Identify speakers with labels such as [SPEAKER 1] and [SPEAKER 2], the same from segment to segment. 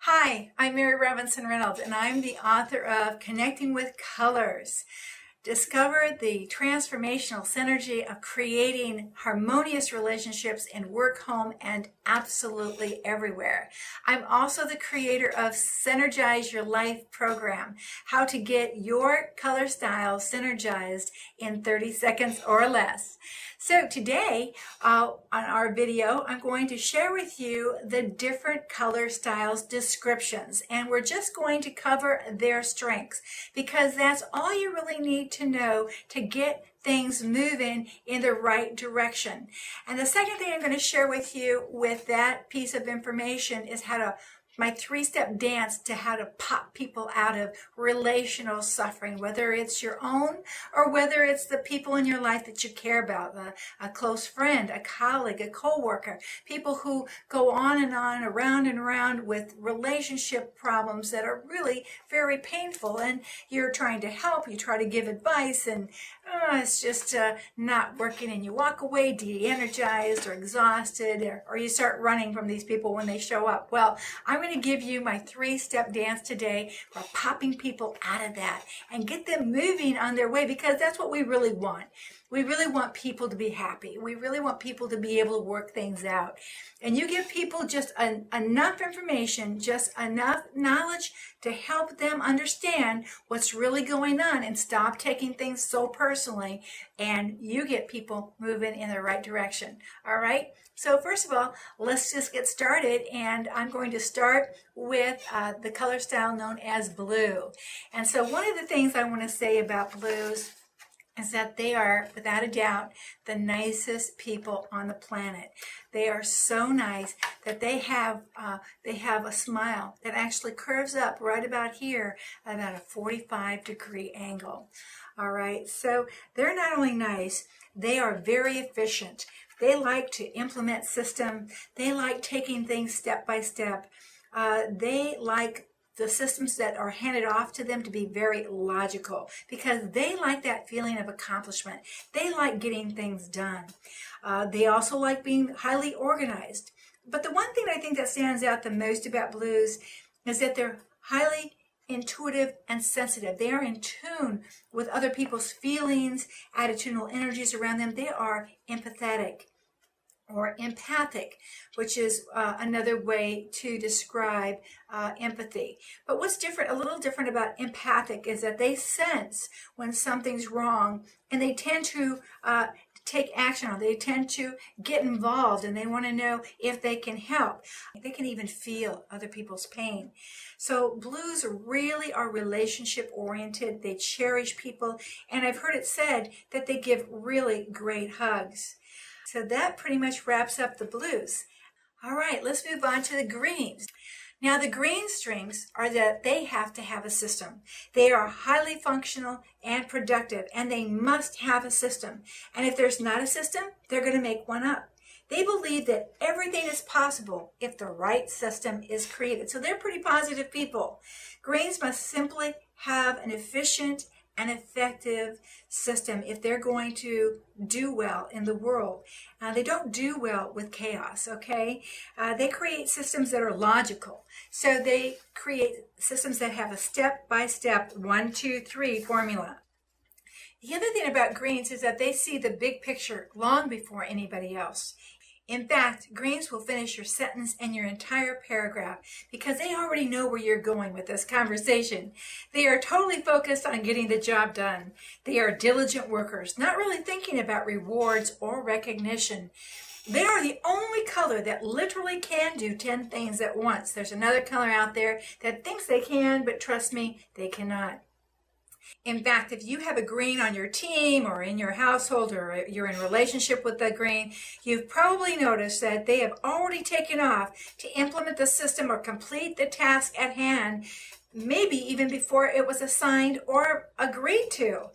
[SPEAKER 1] Hi, I'm Mary Robinson Reynolds, and I'm the author of Connecting with Colors. Discover the transformational synergy of creating harmonious relationships in work, home, and absolutely everywhere. I'm also the creator of Synergize Your Life program, how to get your color style synergized in 30 seconds or less. So today on our video, I'm going to share with you the different color styles descriptions, and we're just going to cover their strengths because that's all you really need to know to get things moving in the right direction. And the second thing I'm going to share with you with that piece of information is my three-step dance to how to pop people out of relational suffering, whether it's your own or whether it's the people in your life that you care about, a close friend, a colleague, a co-worker, people who go on, around and around with relationship problems that are really very painful, and you're trying to help, you try to give advice, and it's just not working, and you walk away de-energized or exhausted, or you start running from these people when they show up. Well, I'm going to give you my three-step dance today for popping people out of that and get them moving on their way, because that's what we really want. We really want people to be happy. We really want people to be able to work things out. And you give people just enough information, just enough knowledge to help them understand what's really going on and stop taking things so personally, and you get people moving in the right direction. All right? So first of all, let's just get started, and I'm going to start with the color style known as blue. And so one of the things I want to say about blues is that they are, without a doubt, the nicest people on the planet. They are so nice that they have a smile that actually curves up right about here at about a 45-degree angle. All right, so they're not only nice, they are very efficient. They like to implement systems. They like taking things step by step. They like the systems that are handed off to them to be very logical, because they like that feeling of accomplishment. They like getting things done. They also like being highly organized. But the one thing I think that stands out the most about blues is that they're highly intuitive and sensitive. They are in tune with other people's feelings, attitudinal energies around them. They are empathetic, or empathic, which is another way to describe empathy. But what's different, a little different about empathic, is that they sense when something's wrong, and they tend to take action on it. They tend to get involved, and they want to know if they can help. They can even feel other people's pain. So blues really are relationship oriented. They cherish people, and I've heard it said that they give really great hugs. So that pretty much wraps up the blues. All right, let's move on to the greens. Now the green strengths are that they have to have a system. They are highly functional and productive, and they must have a system. And if there's not a system, they're going to make one up. They believe that everything is possible if the right system is created. So they're pretty positive people. Greens must simply have an efficient and effective system if they're going to do well in the world. They don't do well with chaos, okay? They create systems that are logical. So they create systems that have a step-by-step 1, 2, 3 formula. The other thing about greens is that they see the big picture long before anybody else. In fact, greens will finish your sentence and your entire paragraph because they already know where you're going with this conversation. They are totally focused on getting the job done. They are diligent workers, not really thinking about rewards or recognition. They are the only color that literally can do 10 things at once. There's another color out there that thinks they can, but trust me, they cannot. In fact, if you have a green on your team or in your household, or you're in a relationship with the green, you've probably noticed that they have already taken off to implement the system or complete the task at hand, maybe even before it was assigned or agreed to.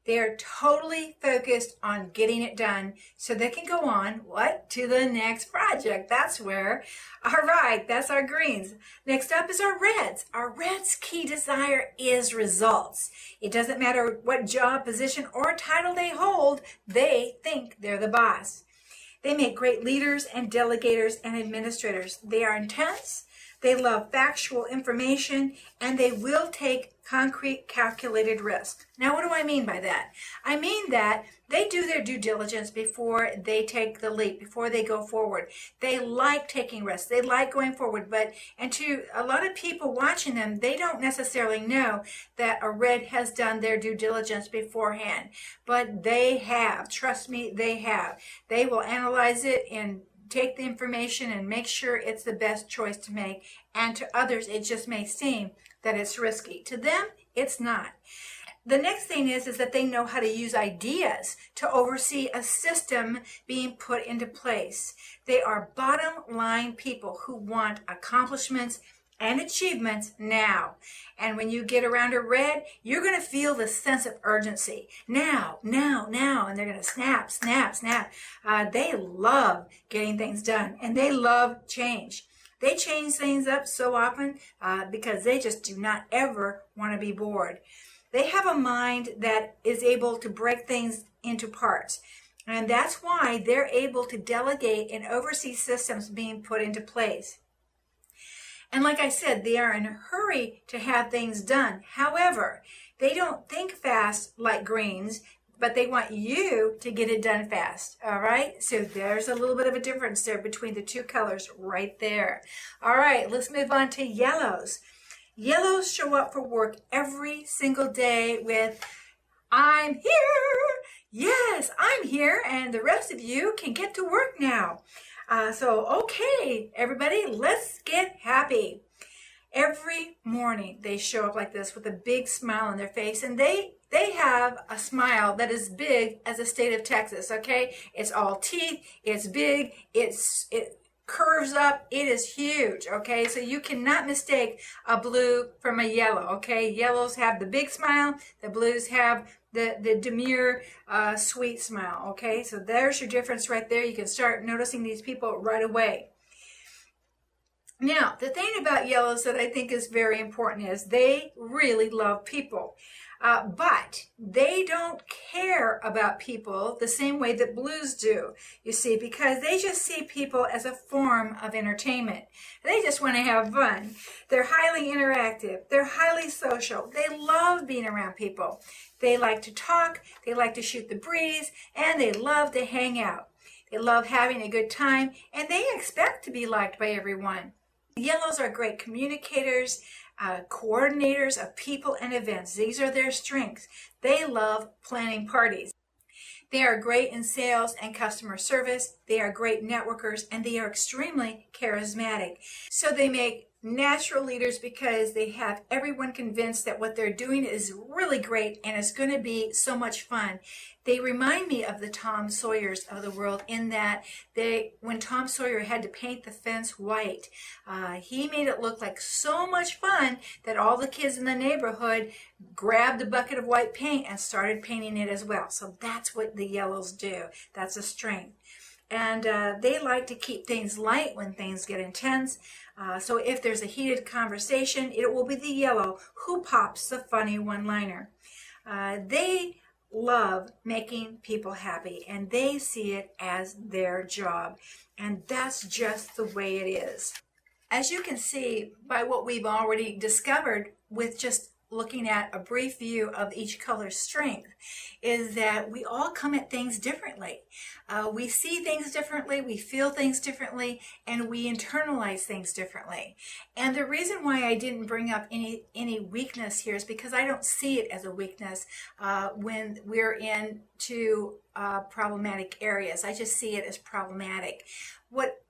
[SPEAKER 1] They are totally focused on getting it done so they can go on, to the next project. That's where. All right, that's our greens. Next up is our reds. Our reds' key desire is results. It doesn't matter what job, position, or title they hold, they think they're the boss. They make great leaders and delegators and administrators. They are intense, They love factual information, and they will take concrete calculated risk. Now, what do I mean by that? I mean that they do their due diligence before they take the leap, before they go forward. They like taking risks. They like going forward. And to a lot of people watching them, they don't necessarily know that a red has done their due diligence beforehand. But they have. Trust me, they have. They will analyze it and take the information and make sure it's the best choice to make. And to others, it just may seem that it's risky. To them, it's not. The next thing is that they know how to use ideas to oversee a system being put into place. They are bottom line people who want accomplishments and achievements now. And when you get around a red, you're going to feel the sense of urgency. Now, now, now. And they're going to snap, snap, snap. They love getting things done, and they love change. They change things up so often because they just do not ever want to be bored. They have a mind that is able to break things into parts. And that's why they're able to delegate and oversee systems being put into place. And like I said, they are in a hurry to have things done. However, they don't think fast like greens, but they want you to get it done fast. All right? So there's a little bit of a difference there between the two colors right there. All right, let's move on to yellows. Yellows show up for work every single day with, "I'm here. Yes, I'm here, and the rest of you can get to work now." Okay, everybody, let's get happy. Every morning they show up like this with a big smile on their face, and they have a smile that is big as the state of Texas, okay? It's all teeth, it's big, it curves up, it is huge, okay? So you cannot mistake a blue from a yellow, okay? Yellows have the big smile, the blues have the demure, sweet smile, okay? So there's your difference right there. You can start noticing these people right away. Now, the thing about yellows that I think is very important is they really love people. But they don't care about people the same way that blues do, you see, because they just see people as a form of entertainment. They just want to have fun. They're highly interactive. They're highly social. They love being around people. They like to talk. They like to shoot the breeze, and they love to hang out. They love having a good time, and they expect to be liked by everyone. Yellows are great communicators, coordinators of people and events. These are their strengths. They love planning parties. They are great in sales and customer service. They are great networkers, and they are extremely charismatic. So they make natural leaders because they have everyone convinced that what they're doing is really great and it's going to be so much fun. They remind me of the Tom Sawyers of the world in that when Tom Sawyer had to paint the fence white, he made it look like so much fun that all the kids in the neighborhood grabbed a bucket of white paint and started painting it as well. So that's what the yellows do. That's a strength. And they like to keep things light when things get intense. So if there's a heated conversation, it will be the yellow who pops the funny one-liner. They love making people happy, and they see it as their job. And that's just the way it is. As you can see by what we've already discovered with just looking at a brief view of each color's strength, is that we all come at things differently. We see things differently, we feel things differently, and we internalize things differently. And the reason why I didn't bring up any weakness here is because I don't see it as a weakness when we're into problematic areas. I just see it as problematic. What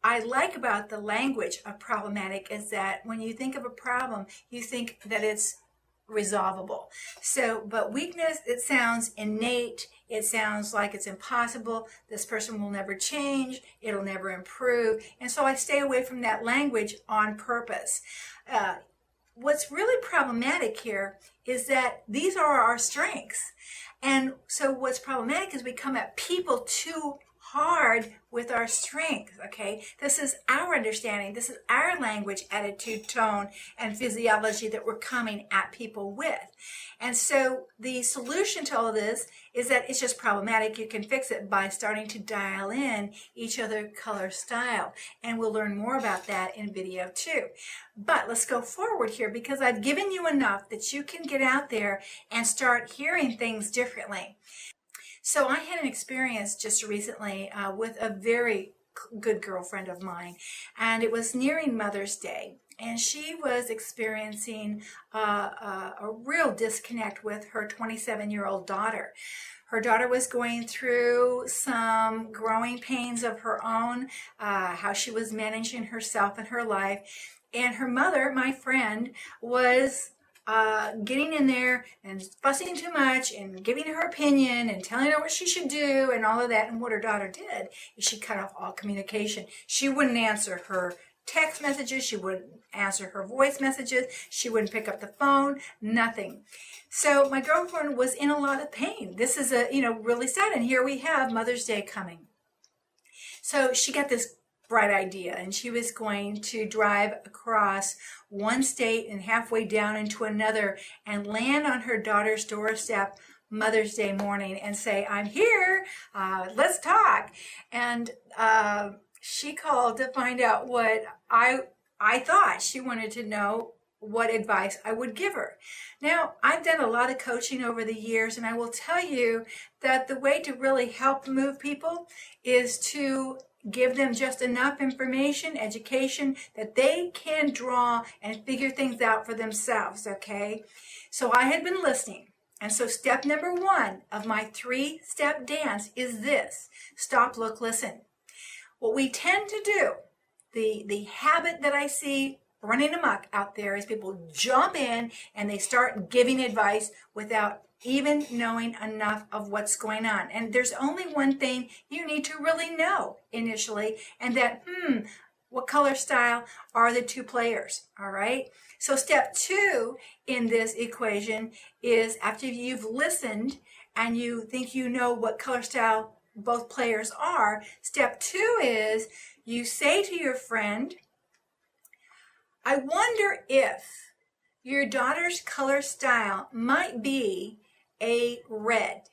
[SPEAKER 1] I like about the language of problematic is that when you think of a problem, you think that it's resolvable. But weakness, it sounds innate. It sounds like it's impossible. This person will never change. It'll never improve. And so I stay away from that language on purpose. What's really problematic here is that these are our strengths. And so what's problematic is we come at people too hard with our strength, okay? This is our understanding. This is our language, attitude, tone, and physiology that we're coming at people with. And so the solution to all of this is that it's just problematic. You can fix it by starting to dial in each other color style. And we'll learn more about that in video 2. But let's go forward here, because I've given you enough that you can get out there and start hearing things differently. So I had an experience just recently with a very good girlfriend of mine, and it was nearing Mother's Day, and she was experiencing a real disconnect with her 27-year-old daughter. Her daughter was going through some growing pains of her own, how she was managing herself and her life, and her mother, my friend, was getting in there and fussing too much and giving her opinion and telling her what she should do and all of that. And what her daughter did is she cut off all communication. She wouldn't answer her text messages. She wouldn't answer her voice messages. She wouldn't pick up the phone, nothing. So my girlfriend was in a lot of pain. This is really sad. And here we have Mother's Day coming. So she got this bright idea, and she was going to drive across one state and halfway down into another and land on her daughter's doorstep Mother's Day morning and say, "I'm here, let's talk." And she called to find out what I thought. She wanted to know what advice I would give her. Now, I've done a lot of coaching over the years, and I will tell you that the way to really help move people is to give them just enough information, education, that they can draw and figure things out for themselves, okay? So I had been listening. And so step number 1 of my 3-step dance is this: stop, look, listen. What we tend to do, the habit that I see running amok out there, is people jump in and they start giving advice without even knowing enough of what's going on. And there's only one thing you need to really know initially, and that, what color style are the 2 players, all right? So step 2 in this equation is, after you've listened and you think you know what color style both players are, step 2 is you say to your friend, "I wonder if your daughter's color style might be a red."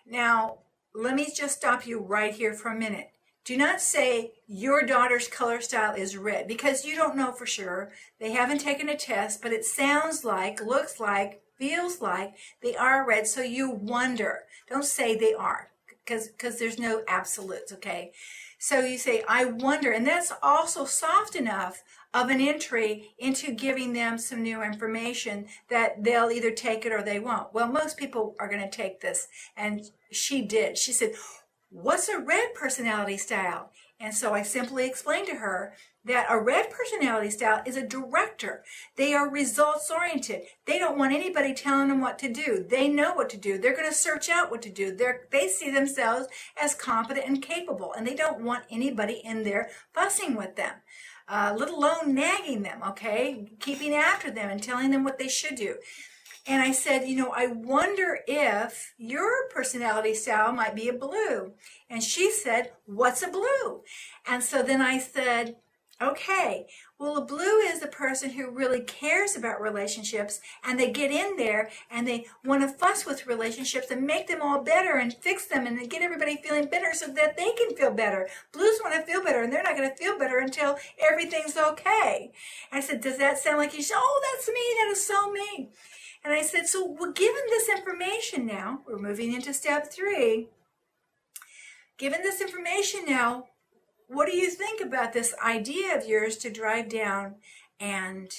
[SPEAKER 1] Now, let me just stop you right here for a minute. Do not say your daughter's color style is red, because you don't know for sure. They haven't taken a test, but it sounds like, looks like, feels like they are red, so you wonder. Don't say they are, because there's no absolutes, okay? So you say, "I wonder," and that's also soft enough of an entry into giving them some new information that they'll either take it or they won't. Well, most people are going to take this, and she did. She said, "What's a red personality style?" And so I simply explained to her that a red personality style is a director. They are results oriented. They don't want anybody telling them what to do. They know what to do. They're going to search out what to do. They see themselves as competent and capable, and they don't want anybody in there fussing with them, let alone nagging them, okay, keeping after them and telling them what they should do. And I said, "I wonder if your personality style might be a blue." And she said, "What's a blue?" And so then I said, "Okay, well, a blue is the person who really cares about relationships, and they get in there and they want to fuss with relationships and make them all better and fix them and get everybody feeling better so that they can feel better. Blues want to feel better, and they're not going to feel better until everything's okay." And I said, "Does that sound like you?" She said, "Oh, that's me. That is so me." And I said, "So we're given this information now, we're moving into step 3. Given this information now, what do you think about this idea of yours to drive down and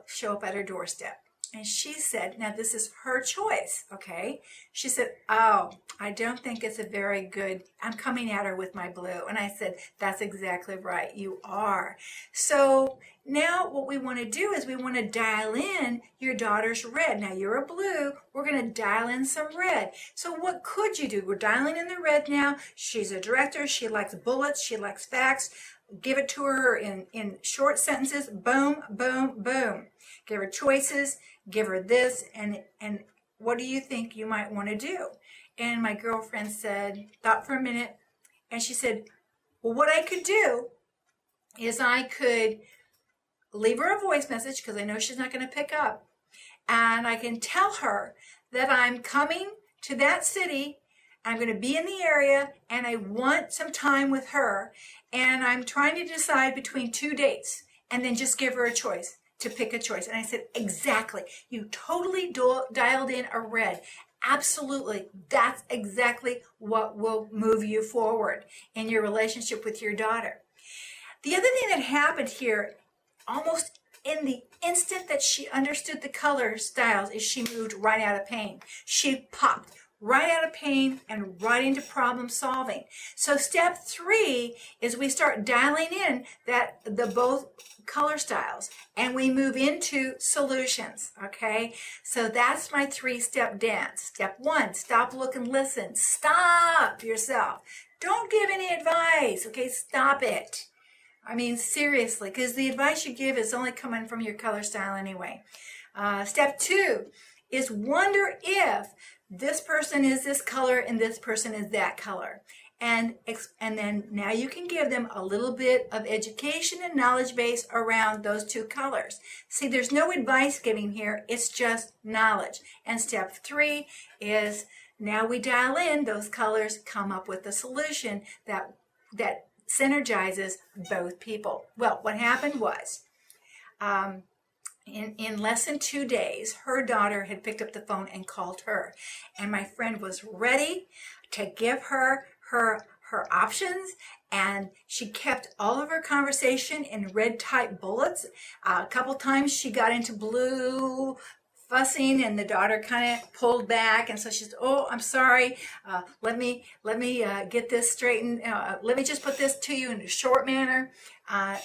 [SPEAKER 1] show up at her doorstep?" And she said, now this is her choice, okay? She said, "Oh, I don't think it's a very good, I'm coming at her with my blue." And I said, "That's exactly right, you are." So now what we want to do is we want to dial in your daughter's red. Now you're a blue, we're going to dial in some red. So what could you do? We're dialing in the red now. She's a director, she likes bullets, she likes facts. Give it to her in short sentences, boom, boom, boom. Give her choices, give her this, and what do you think you might want to do? And my girlfriend said, thought for a minute, and she said, well, what I could do is I could leave her a voice message because I know she's not going to pick up. And I can tell her that I'm coming to that city. I'm going to be in the area and I want some time with her. And I'm trying to decide between 2 dates and then just give her a choice, to pick a choice. And I said, exactly. You totally dialed in a red. Absolutely. That's exactly what will move you forward in your relationship with your daughter. The other thing that happened here, almost in the instant that she understood the color styles, is she moved right out of pain. She popped right out of pain and right into problem solving. So step 3 is we start dialing in the both color styles and we move into solutions. Okay, so that's my 3-step dance. Step 1, stop, look, and listen. Stop yourself. Don't give any advice. Okay, stop it. I mean, seriously, because the advice you give is only coming from your color style anyway. Step 2 is wonder if this person is this color and this person is that color. And then now you can give them a little bit of education and knowledge base around those 2 colors. See, there's no advice giving here. It's just knowledge. And step 3 is now we dial in those colors, come up with a solution that synergizes both people. Well, what happened was, in less than 2 days, her daughter had picked up the phone and called her. And my friend was ready to give her options, and she kept all of her conversation in red type bullets. A couple times she got into blue, fussing, and the daughter kind of pulled back, and so she said, oh, I'm sorry, let me get this straightened, let me just put this to you in a short manner.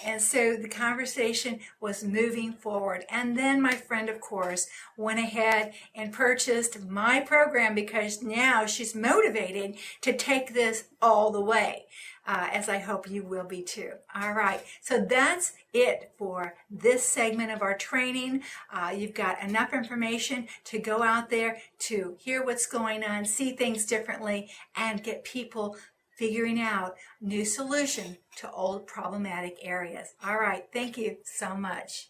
[SPEAKER 1] And so the conversation was moving forward. And then my friend, of course, went ahead and purchased my program because now she's motivated to take this all the way, as I hope you will be too. All right, so that's it for this segment of our training. You've got enough information to go out there to hear what's going on, see things differently, and get people figuring out new solution to old problematic areas. All right, thank you so much.